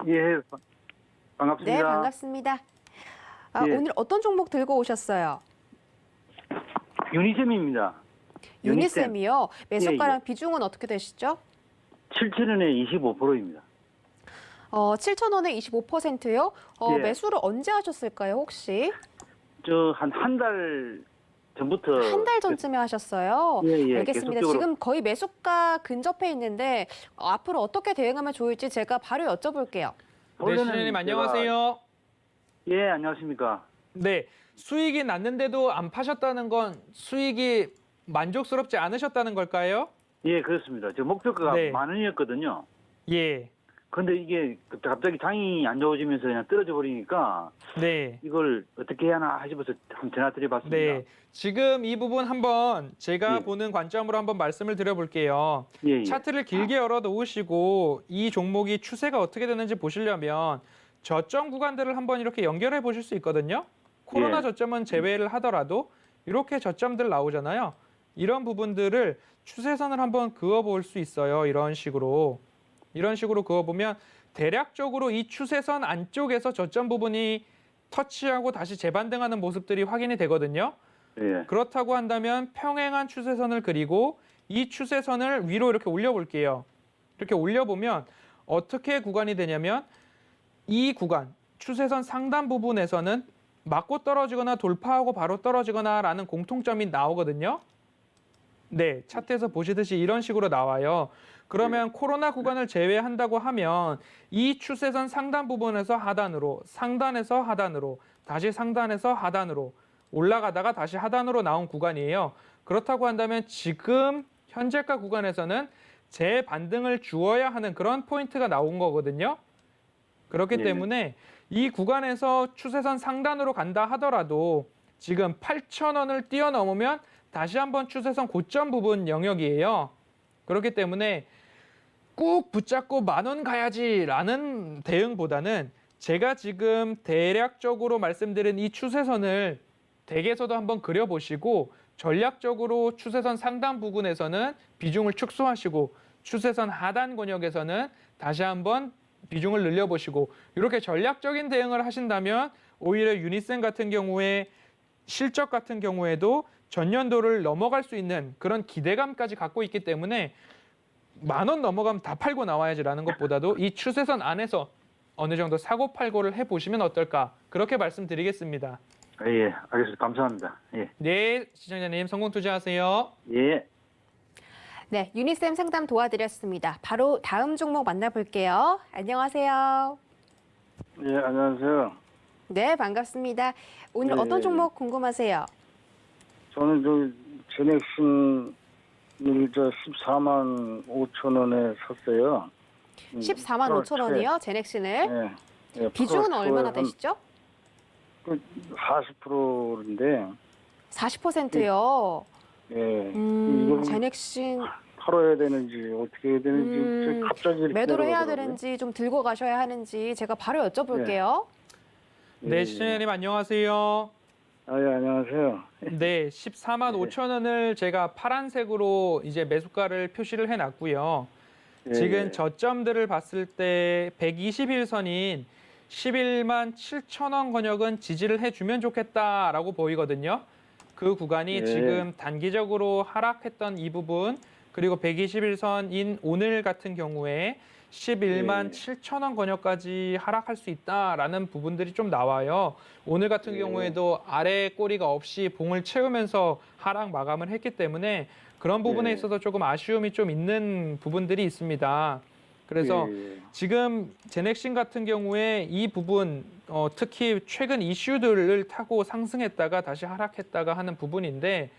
예, 반갑습니다. 네, 반갑습니다. 예. 오늘 어떤 종목 들고 오셨어요? 유니셈입니다. 유니셈이요. 매수가랑 예. 비중은 어떻게 되시죠? 7,000원에 25%입니다. 7,000원에 25%요? 예. 매수를 언제 하셨을까요, 혹시? 저 한 달 전부터 한 달 전쯤에 하셨어요. 예, 알겠습니다. 계속적으로. 지금 거의 매수가 근접해 있는데 앞으로 어떻게 대응하면 좋을지 제가 바로 여쭤볼게요. 네, 원래는 시청자님 제가- 안녕하세요. 예, 안녕하십니까? 네, 수익이 났는데도 안 파셨다는 건 수익이 만족스럽지 않으셨다는 걸까요? 예, 그렇습니다. 저 목표가가 네. 10,000원이었거든요. 예, 근데 이게 갑자기 장이 안 좋아지면서 그냥 떨어져 버리니까 네. 이걸 어떻게 해야 하나 싶어서 한번 전화 드려봤습니다. 네, 지금 이 부분 한번 제가 예. 보는 관점으로 한번 말씀을 드려볼게요. 예, 예. 차트를 길게 열어 놓으시고 이 종목이 추세가 어떻게 되는지 보시려면 저점 구간들을 한번 이렇게 연결해 보실 수 있거든요. 코로나 예. 저점은 제외를 하더라도 이렇게 저점들 나오잖아요. 이런 부분들을 추세선을 한번 그어 볼 수 있어요. 이런 식으로 그어 보면 대략적으로 이 추세선 안쪽에서 저점 부분이 터치하고 다시 재반등하는 모습들이 확인이 되거든요. 예. 그렇다고 한다면 평행한 추세선을 그리고 이 추세선을 위로 이렇게 올려볼게요. 이렇게 올려보면 어떻게 구간이 되냐면 이 구간, 추세선 상단 부분에서는 맞고 떨어지거나 돌파하고 바로 떨어지거나라는 공통점이 나오거든요. 네, 차트에서 보시듯이 이런 식으로 나와요. 그러면 코로나 구간을 제외한다고 하면 이 추세선 상단 부분에서 하단으로, 상단에서 하단으로, 다시 상단에서 하단으로 올라가다가 다시 하단으로 나온 구간이에요. 그렇다고 한다면 지금 현재가 구간에서는 재반등을 주어야 하는 그런 포인트가 나온 거거든요. 그렇기 예. 때문에 이 구간에서 추세선 상단으로 간다 하더라도 지금 8,000원을 뛰어넘으면 다시 한번 추세선 고점 부분 영역이에요. 그렇기 때문에 꾹 붙잡고 10,000원 가야지라는 대응보다는 제가 지금 대략적으로 말씀드린 이 추세선을 댁에서도 한번 그려보시고 전략적으로 추세선 상단 부분에서는 비중을 축소하시고 추세선 하단 권역에서는 다시 한번 비중을 늘려보시고 이렇게 전략적인 대응을 하신다면 오히려 유니셈 같은 경우에 실적 같은 경우에도 전년도를 넘어갈 수 있는 그런 기대감까지 갖고 있기 때문에 10,000원 넘어가면 다 팔고 나와야지라는 것보다도 이 추세선 안에서 어느 정도 사고 팔고를 해보시면 어떨까 그렇게 말씀드리겠습니다. 예, 알겠습니다. 감사합니다. 예. 네, 시청자님 성공 투자하세요. 예. 네, 유니셈 상담 도와드렸습니다. 바로 다음 종목 만나볼게요. 안녕하세요. 예, 안녕하세요. 네, 반갑습니다. 오늘 네. 어떤 종목 궁금하세요? 저는 제넥신을 14만 5천 원에 샀어요. 14만 5천 원이요, 제넥신을. 예, 비중은 얼마나 되시죠? 40%인데, 40%요. 예, 이걸 제넥신 팔아야 되는지 어떻게 해야 되는지 갑자기 이렇게 매도를 해야 내려가더라고요. 되는지 좀 들고 가셔야 하는지 제가 바로 여쭤볼게요. 네, 시청자님 안녕하세요. 아, 예, 안녕하세요. 네, 14만 5천 원을 제가 파란색으로 이제 매수가를 표시를 해놨고요. 예, 지금 예. 저점들을 봤을 때 121선인 11만 7천 원 권역은 지지를 해주면 좋겠다라고 보이거든요. 그 구간이 예. 지금 단기적으로 하락했던 이 부분 그리고 121선인 오늘 같은 경우에 11만 예. 7천 원 권역까지 하락할 수 있다라는 부분들이 좀 나와요. 오늘 같은 예. 경우에도 아래 꼬리가 없이 봉을 채우면서 하락 마감을 했기 때문에 그런 부분에 예. 있어서 조금 아쉬움이 좀 있는 부분들이 있습니다. 그래서 예. 지금 제넥신 같은 경우에 이 부분 특히 최근 이슈들을 타고 상승했다가 다시 하락했다가 하는 부분인데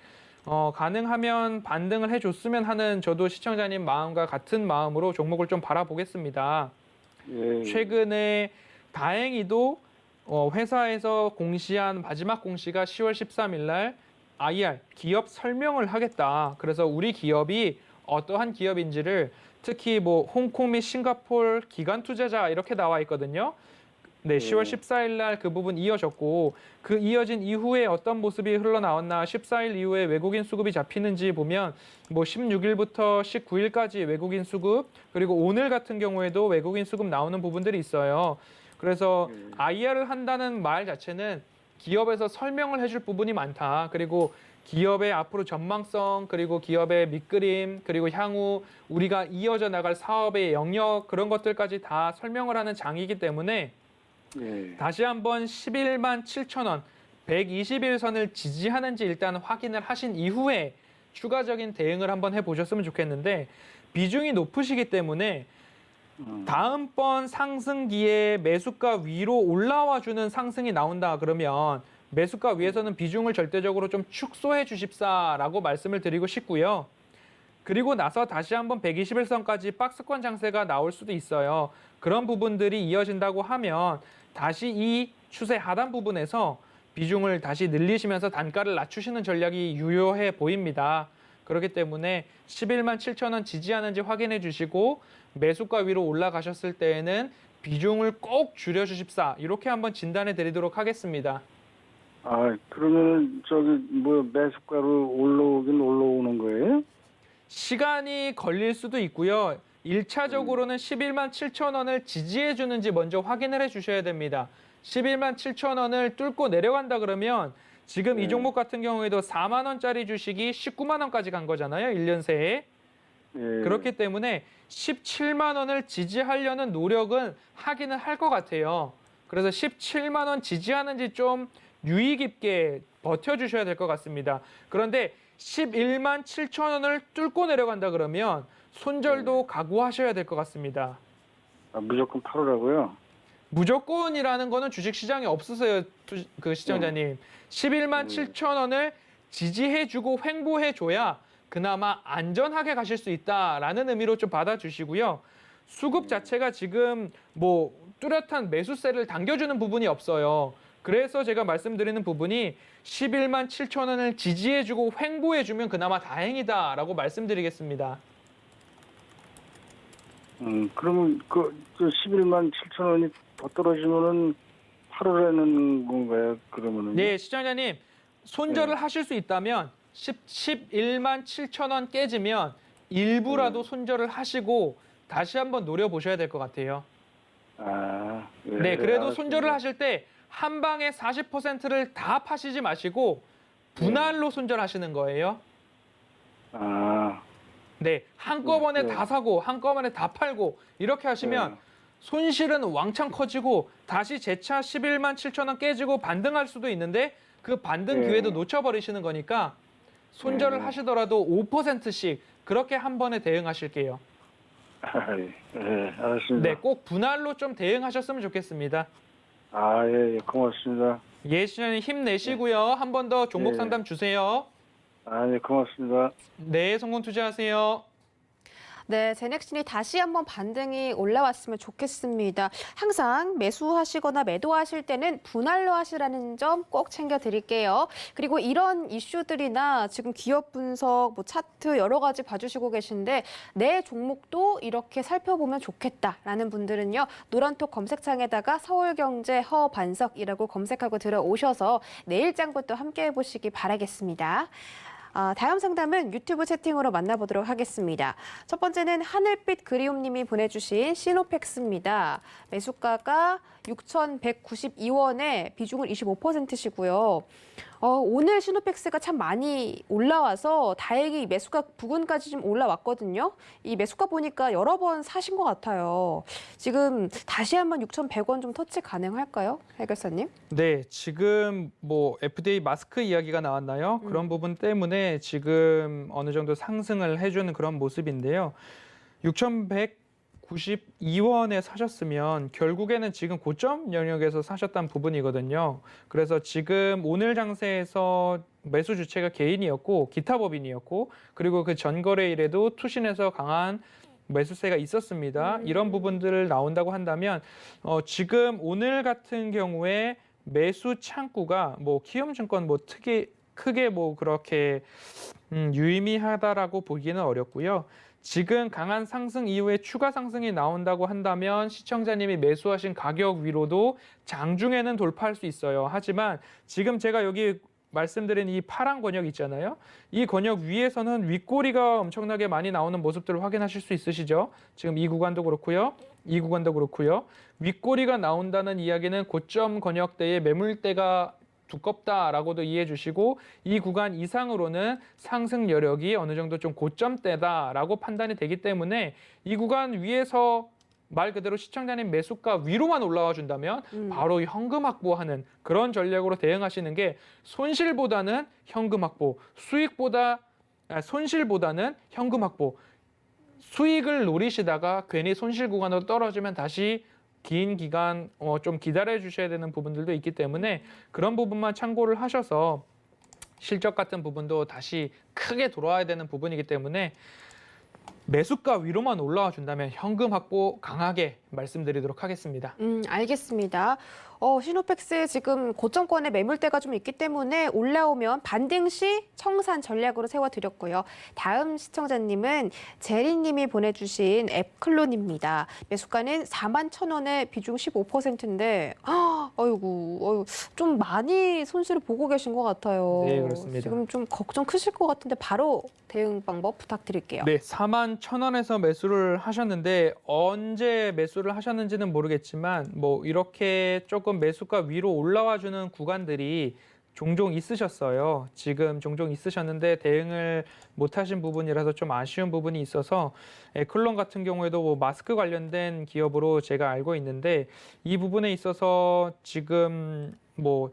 가능하면 반등을 해줬으면 하는 저도 시청자님 마음과 같은 마음으로 종목을 좀 바라보겠습니다. 예. 최근에 다행히도 회사에서 공시한 마지막 공시가 10월 13일 날 IR 기업 설명을 하겠다. 그래서 우리 기업이 어떠한 기업인지를 특히 뭐 홍콩 및 싱가포르 기관 투자자 이렇게 나와 있거든요. 네, 10월 14일 날 그 부분 이어졌고 그 이어진 이후에 어떤 모습이 흘러나왔나 14일 이후에 외국인 수급이 잡히는지 보면 뭐 16일부터 19일까지 외국인 수급 그리고 오늘 같은 경우에도 외국인 수급 나오는 부분들이 있어요. 그래서 IR을 한다는 말 자체는 기업에서 설명을 해줄 부분이 많다. 그리고 기업의 앞으로 전망성, 그리고 기업의 밑그림, 그리고 향후 우리가 이어져 나갈 사업의 영역 그런 것들까지 다 설명을 하는 장이기 때문에 예. 다시 한번 11만 7천 원, 121선을 지지하는지 일단 확인을 하신 이후에 추가적인 대응을 한번 해보셨으면 좋겠는데 비중이 높으시기 때문에 다음번 상승기에 매수가 위로 올라와주는 상승이 나온다 그러면 매수가 위에서는 비중을 절대적으로 좀 축소해 주십사라고 말씀을 드리고 싶고요. 그리고 나서 다시 한번 121선까지 박스권 장세가 나올 수도 있어요. 그런 부분들이 이어진다고 하면 다시 이 추세 하단 부분에서 비중을 다시 늘리시면서 단가를 낮추시는 전략이 유효해 보입니다. 그렇기 때문에 11만 7천 원 지지하는지 확인해 주시고 매수가 위로 올라가셨을 때에는 비중을 꼭 줄여주십사 이렇게 한번 진단해 드리도록 하겠습니다. 아, 그러면 매수가로 올라오긴 올라오는 거예요? 시간이 걸릴 수도 있고요. 1차적으로는 11만 7천 원을 지지해 주는지 먼저 확인을 해 주셔야 됩니다. 11만 7천 원을 뚫고 내려간다 그러면 지금 이 종목 같은 경우에도 4만 원짜리 주식이 19만 원까지 간 거잖아요. 1년 새에. 예. 그렇기 때문에 17만 원을 지지하려는 노력은 하기는 할 것 같아요. 그래서 17만 원 지지하는지 좀 유의 깊게 버텨주셔야 될 것 같습니다. 그런데 11만 7천 원을 뚫고 내려간다 그러면 손절도 각오하셔야 될 것 같습니다. 아, 무조건 팔으라고요? 무조건이라는 거는 주식시장에 없으세요, 그 시청자님. 11만 7천 원을 지지해주고 횡보해줘야 그나마 안전하게 가실 수 있다라는 의미로 좀 받아주시고요. 수급 자체가 지금 뭐 뚜렷한 매수세를 당겨주는 부분이 없어요. 그래서 제가 말씀드리는 부분이 11만 7천 원을 지지해주고 횡보해주면 그나마 다행이다라고 말씀드리겠습니다. 그러면 그 11만 7천 원이 더 떨어지면은 팔으라는 건가요? 그러면은? 네, 시청자님 손절을 하실 수 있다면 11만 7천 원 깨지면 일부라도 손절을 하시고 다시 한번 노려보셔야 될 것 같아요. 아, 예, 네, 그래도 알았습니다. 손절을 하실 때 한 방에 40%를 다 파시지 마시고 분할로 손절하시는 거예요. 아, 네, 한꺼번에 네. 다 사고 한꺼번에 다 팔고 이렇게 하시면 네. 손실은 왕창 커지고 다시 재차 11만 7천 원 깨지고 반등할 수도 있는데 그 반등 네. 기회도 놓쳐버리시는 거니까 손절을 네. 하시더라도 5%씩 그렇게 한 번에 대응하실게요. 예, 알았습니다. 네, 꼭 분할로 좀 대응하셨으면 좋겠습니다. 아, 예, 고맙습니다. 예, 시장님 힘내시고요. 한 번 더 종목 네. 상담 주세요. 아, 예, 고맙습니다. 네, 성공 투자하세요. 네, 제넥신이 다시 한번 반등이 올라왔으면 좋겠습니다. 항상 매수하시거나 매도하실 때는 분할로 하시라는 점 꼭 챙겨드릴게요. 그리고 이런 이슈들이나 지금 기업 분석, 뭐 차트 여러 가지 봐주시고 계신데 내 종목도 이렇게 살펴보면 좋겠다라는 분들은요. 노란톡 검색창에다가 서울경제 허반석이라고 검색하고 들어오셔서 내일장부터 함께 해보시기 바라겠습니다. 다음 상담은 유튜브 채팅으로 만나보도록 하겠습니다. 첫 번째는 하늘빛 그리움님이 보내주신 시노팩스입니다. 매수가가 6,192원에 비중은 25%시고요. 오늘 시노팩스가 참 많이 올라와서 다행히 매수가 부근까지 좀 올라왔거든요. 이 매수가 보니까 여러 번 사신 것 같아요. 지금 다시 한번 6,100원 좀 터치 가능할까요? 해결사님? 네, 지금 뭐 FDA 마스크 이야기가 나왔나요? 그런 부분 때문에 지금 어느 정도 상승을 해주는 그런 모습인데요. 6,192 292원에 사셨으면 결국에는 지금 고점 영역에서 사셨던 부분이거든요. 그래서 지금 오늘 장세에서 매수 주체가 개인이었고 기타 법인이었고 그리고 그 전거래일에도 투신에서 강한 매수세가 있었습니다. 이런 부분들을 나온다고 한다면 지금 오늘 같은 경우에 매수 창구가 뭐 키움증권 뭐 크게 뭐 그렇게 유의미하다라고 보기는 어렵고요. 지금 강한 상승 이후에 추가 상승이 나온다고 한다면 시청자님이 매수하신 가격 위로도 장중에는 돌파할 수 있어요. 하지만 지금 제가 여기 말씀드린 이 파란 권역 있잖아요. 이 권역 위에서는 윗꼬리가 엄청나게 많이 나오는 모습들을 확인하실 수 있으시죠? 지금 이 구간도 그렇고요. 이 구간도 그렇고요. 윗꼬리가 나온다는 이야기는 고점 권역대의 매물대가 두껍다라고도 이해해 주시고 이 구간 이상으로는 상승 여력이 어느 정도 좀 고점대다라고 판단이 되기 때문에 이 구간 위에서 말 그대로 시청자님 매수가 위로만 올라와 준다면 바로 현금 확보하는 그런 전략으로 대응하시는 게 손실보다는 현금 확보, 손실보다는 현금 확보. 수익을 노리시다가 괜히 손실 구간으로 떨어지면 다시 긴 기간 좀 기다려 주셔야 되는 부분들도 있기 때문에 그런 부분만 참고를 하셔서 실적 같은 부분도 다시 크게 돌아와야 되는 부분이기 때문에 매수가 위로만 올라와 준다면 현금 확보 강하게 말씀드리도록 하겠습니다. 알겠습니다. 시노팩스 지금 고점권에 매물대가 좀 있기 때문에 올라오면 반등 시 청산 전략으로 세워드렸고요. 다음 시청자님은 제리님이 보내주신 앱클론입니다. 매수가는 41,000원에 비중 15%인데 아이고 좀 많이 손실을 보고 계신 것 같아요. 네, 그렇습니다. 지금 좀 걱정 크실 것 같은데 바로 대응 방법 부탁드릴게요. 네, 41,000원에서 매수를 하셨는데 언제 매수를 하셨는지는 모르겠지만 뭐 이렇게 조금 매수가 위로 올라와 주는 구간들이 종종 있으셨어요. 지금 종종 있으셨는데 대응을 못 하신 부분이라서 좀 아쉬운 부분이 있어서 에클론 같은 경우에도 뭐 마스크 관련된 기업으로 제가 알고 있는데 이 부분에 있어서 지금 뭐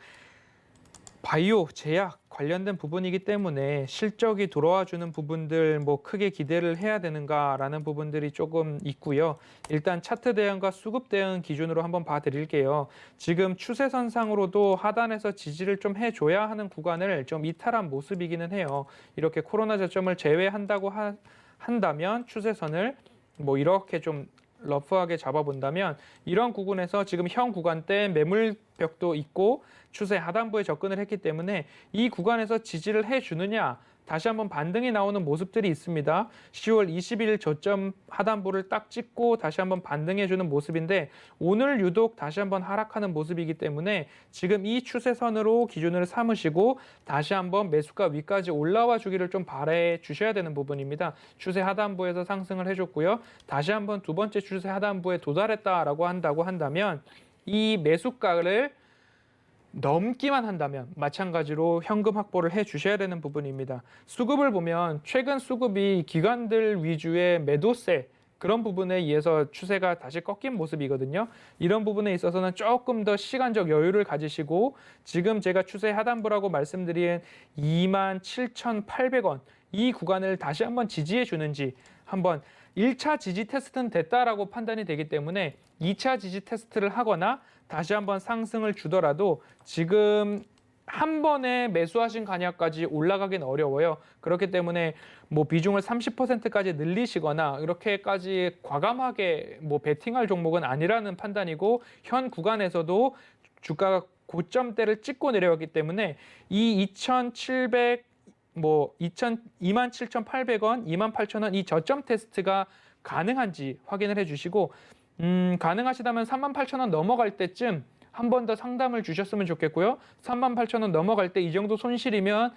바이오, 제약 관련된 부분이기 때문에 실적이 돌아와 주는 부분들 뭐 크게 기대를 해야 되는가라는 부분들이 조금 있고요. 일단 차트 대응과 수급 대응 기준으로 한번 봐드릴게요. 지금 추세선상으로도 하단에서 지지를 좀 해줘야 하는 구간을 좀 이탈한 모습이기는 해요. 이렇게 코로나 저점을 제외한다고 한다면 추세선을 뭐 이렇게 좀 러프하게 잡아본다면 이런 구간에서 지금 현 구간대 매물벽도 있고 추세 하단부에 접근을 했기 때문에 이 구간에서 지지를 해주느냐 다시 한번 반등이 나오는 모습들이 있습니다. 10월 20일 저점 하단부를 딱 찍고 다시 한번 반등해주는 모습인데 오늘 유독 다시 한번 하락하는 모습이기 때문에 지금 이 추세선으로 기준을 삼으시고 다시 한번 매수가 위까지 올라와 주기를 좀 바래 주셔야 되는 부분입니다. 추세 하단부에서 상승을 해줬고요. 다시 한번 두 번째 추세 하단부에 도달했다라고 한다면 이 매수가를 넘기만 한다면 마찬가지로 현금 확보를 해 주셔야 되는 부분입니다. 수급을 보면 최근 수급이 기관들 위주의 매도세 그런 부분에 의해서 추세가 다시 꺾인 모습이거든요. 이런 부분에 있어서는 조금 더 시간적 여유를 가지시고 지금 제가 추세 하단부라고 말씀드린 27,800원 이 구간을 다시 한번 지지해 주는지 한번 1차 지지 테스트는 됐다라고 판단이 되기 때문에 2차 지지 테스트를 하거나 다시 한번 상승을 주더라도 지금 한 번에 매수하신 간약까지 올라가긴 어려워요. 그렇기 때문에 뭐 비중을 30%까지 늘리시거나 이렇게까지 과감하게 뭐 베팅할 종목은 아니라는 판단이고 현 구간에서도 주가가 고점대를 찍고 내려왔기 때문에 이 27,800원, 28,000원 이 저점 테스트가 가능한지 확인을 해주시고 가능하시다면 38,000원 넘어갈 때쯤 한 번 더 상담을 주셨으면 좋겠고요. 38,000원 넘어갈 때 이 정도 손실이면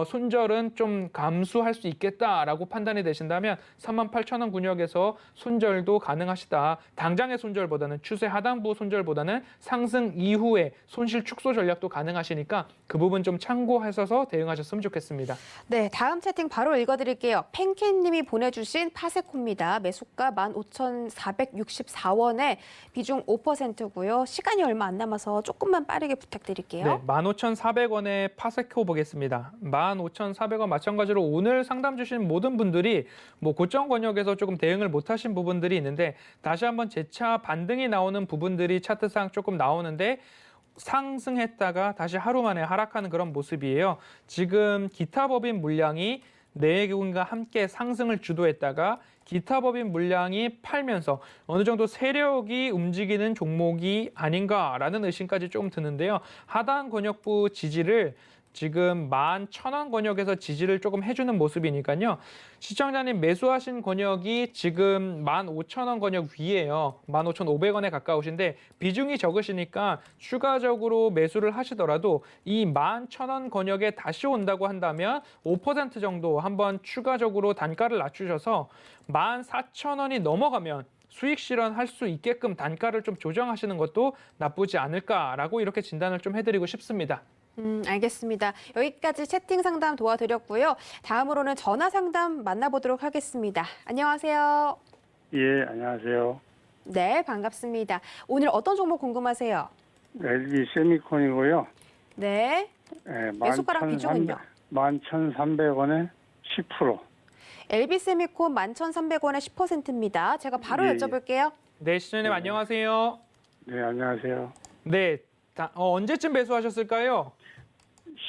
손절은 좀 감수할 수 있겠다라고 판단이 되신다면 38,000원 군역에서 손절도 가능하시다. 당장의 손절보다는 추세 하단부 손절보다는 상승 이후에 손실 축소 전략도 가능하시니까 그 부분 좀 참고하셔서 대응하셨으면 좋겠습니다. 네, 다음 채팅 바로 읽어드릴게요. 팬케님이 보내주신 파세코입니다. 매수가 15,464원에 비중 5%고요. 시간이 얼마 안 남아서 조금만 빠르게 부탁드릴게요. 네, 15,400원에 파세코 보겠습니다. 15,400원 마찬가지로 오늘 상담 주신 모든 분들이 뭐 고점 권역에서 조금 대응을 못하신 부분들이 있는데 다시 한번 재차 반등이 나오는 부분들이 차트상 조금 나오는데 상승했다가 다시 하루 만에 하락하는 그런 모습이에요. 지금 기타 법인 물량이 내외국인과 함께 상승을 주도했다가 기타 법인 물량이 팔면서 어느 정도 세력이 움직이는 종목이 아닌가라는 의심까지 조금 드는데요. 하단 권역부 지지를 지금 11,000원 권역에서 지지를 조금 해주는 모습이니까요. 시청자님 매수하신 권역이 지금 15,000원 권역 위에요. 15,500원에 가까우신데 비중이 적으시니까 추가적으로 매수를 하시더라도 이 11,000원 권역에 다시 온다고 한다면 5% 정도 한번 추가적으로 단가를 낮추셔서 14,000원이 넘어가면 수익 실현할 수 있게끔 단가를 좀 조정하시는 것도 나쁘지 않을까라고 이렇게 진단을 좀 해드리고 싶습니다. 알겠습니다. 여기까지 채팅 상담 도와드렸고요. 다음으로는 전화 상담 만나보도록 하겠습니다. 안녕하세요. 예, 안녕하세요. 네, 반갑습니다. 오늘 어떤 종목 궁금하세요? LG 세미콘이고요. 네, 예, 매수가랑 비중은요? 11,300원에 10%. LB세미콘 11,300원에 10%입니다. 제가 바로 예, 예. 여쭤볼게요. 네, 시청자님 안녕하세요. 네, 안녕하세요. 네, 언제쯤 매수하셨을까요?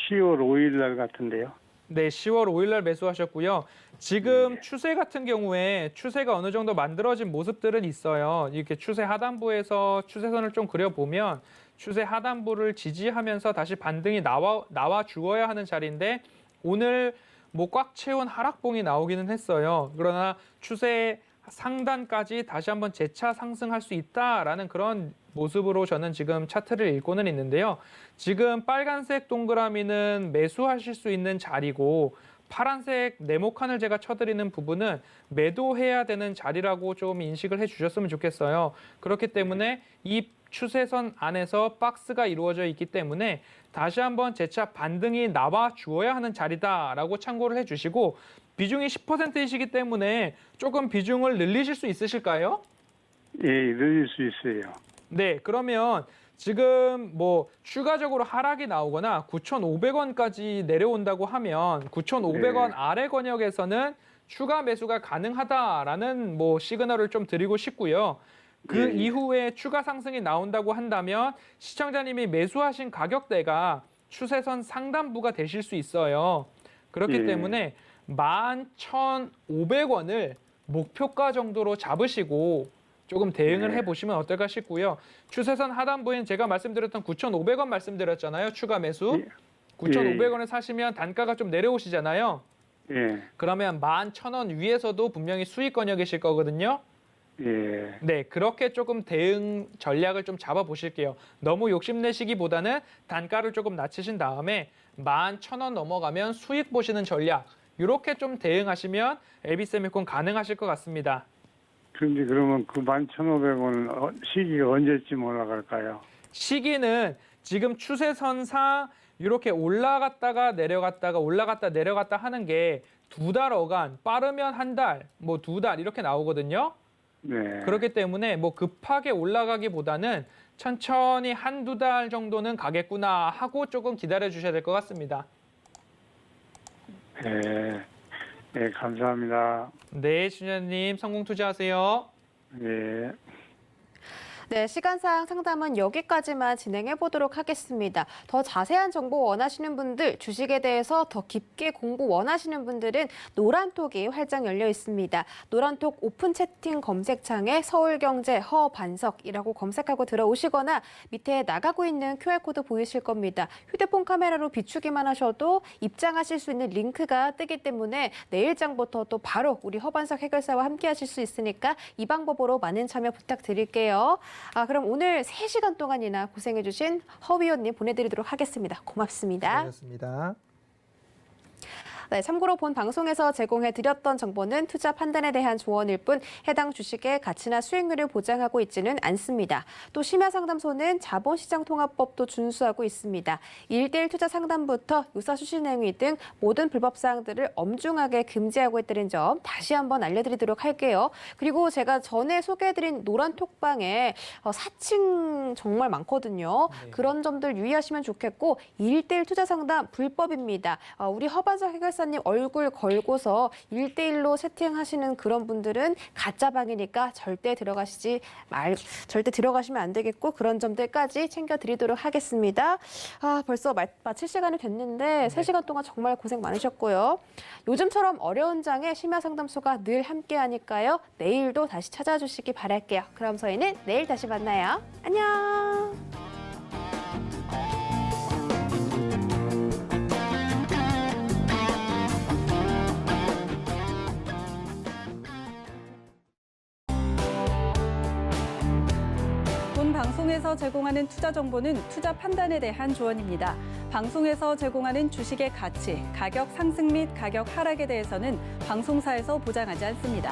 10월 5일 날 같은데요. 네, 10월 5일 날 매수하셨고요. 지금 추세 같은 경우에 추세가 어느 정도 만들어진 모습들은 있어요. 이렇게 추세 하단부에서 추세선을 좀 그려보면 추세 하단부를 지지하면서 다시 반등이 나와 주어야 하는 자리인데 오늘 뭐 꽉 채운 하락봉이 나오기는 했어요. 그러나 추세 상단까지 다시 한번 재차 상승할 수 있다라는 그런 모습으로 저는 지금 차트를 읽고는 있는데요. 지금 빨간색 동그라미는 매수하실 수 있는 자리고 파란색 네모칸을 제가 쳐드리는 부분은 매도해야 되는 자리라고 좀 인식을 해주셨으면 좋겠어요. 그렇기 때문에 이 추세선 안에서 박스가 이루어져 있기 때문에 다시 한번 재차 반등이 나와 주어야 하는 자리다라고 참고를 해주시고 비중이 10%이시기 때문에 조금 비중을 늘리실 수 있으실까요? 예, 늘릴 수 있어요. 네, 그러면 지금 뭐 추가적으로 하락이 나오거나 9,500원까지 내려온다고 하면 9,500원 네. 아래 권역에서는 추가 매수가 가능하다라는 뭐 시그널을 좀 드리고 싶고요. 그 예. 이후에 추가 상승이 나온다고 한다면 시청자님이 매수하신 가격대가 추세선 상단부가 되실 수 있어요. 그렇기 예. 때문에 11,500원을 목표가 정도로 잡으시고 조금 대응을 네. 해보시면 어떨까 싶고요. 추세선 하단부인 제가 말씀드렸던 9,500원 말씀드렸잖아요. 추가 매수. 예. 9,500원에 사시면 단가가 좀 내려오시잖아요. 예, 그러면 11,000원 위에서도 분명히 수익 권역이실 거거든요. 예, 네, 그렇게 조금 대응 전략을 좀 잡아보실게요. 너무 욕심내시기보다는 단가를 조금 낮추신 다음에 11,000원 넘어가면 수익 보시는 전략 이렇게 좀 대응하시면 LB세미콘 가능하실 것 같습니다. 그런데 그러면 그 11,500원 시기가 언제쯤 올라갈까요? 시기는 지금 추세선상 이렇게 올라갔다가 내려갔다가 올라갔다 내려갔다 하는 게 2달 어간, 빠르면 한 달, 뭐 2달 이렇게 나오거든요. 네. 그렇기 때문에 뭐 급하게 올라가기보다는 천천히 1~2달 정도는 가겠구나 하고 조금 기다려 주셔야 될 것 같습니다. 예, 예, 감사합니다. 네, 신현님 성공 투자하세요. 예. 네, 시간상 상담은 여기까지만 진행해 보도록 하겠습니다. 더 자세한 정보 원하시는 분들, 주식에 대해서 더 깊게 공부 원하시는 분들은 노란톡이 활짝 열려 있습니다. 노란톡 오픈 채팅 검색창에 서울경제 허반석이라고 검색하고 들어오시거나 밑에 나가고 있는 QR코드 보이실 겁니다. 휴대폰 카메라로 비추기만 하셔도 입장하실 수 있는 링크가 뜨기 때문에 내일장부터 또 바로 우리 허반석 해결사와 함께 하실 수 있으니까 이 방법으로 많은 참여 부탁드릴게요. 그럼 오늘 3시간 동안이나 고생해주신 허 위원님 보내드리도록 하겠습니다. 고맙습니다. 고맙습니다. 네, 참고로 본 방송에서 제공해드렸던 정보는 투자 판단에 대한 조언일 뿐 해당 주식의 가치나 수익률을 보장하고 있지는 않습니다. 또 심야상담소는 자본시장통합법도 준수하고 있습니다. 1대1 투자 상담부터 유사 수신 행위 등 모든 불법 사항들을 엄중하게 금지하고 있다는 점 다시 한번 알려드리도록 할게요. 그리고 제가 전에 소개해드린 노란 톡방에 사칭 정말 많거든요. 그런 점들 유의하시면 좋겠고 1대1 투자 상담 불법입니다. 우리 허반석 해결사님 얼굴 걸고서 1대1로 채팅하시는 그런 분들은 가짜방이니까 절대 들어가시면 안 되겠고 그런 점들까지 챙겨드리도록 하겠습니다. 벌써 마칠 시간이 됐는데 3시간 동안 정말 고생 많으셨고요. 요즘처럼 어려운 장에 심야상담소가 늘 함께하니까요. 내일도 다시 찾아주시기 바랄게요. 그럼 저희는 내일 다시 만나요. 안녕. 본 방송에서 제공하는 투자 정보는 투자 판단에 대한 조언입니다. 방송에서 제공하는 주식의 가치, 가격 상승 및 가격 하락에 대해서는 방송사에서 보장하지 않습니다.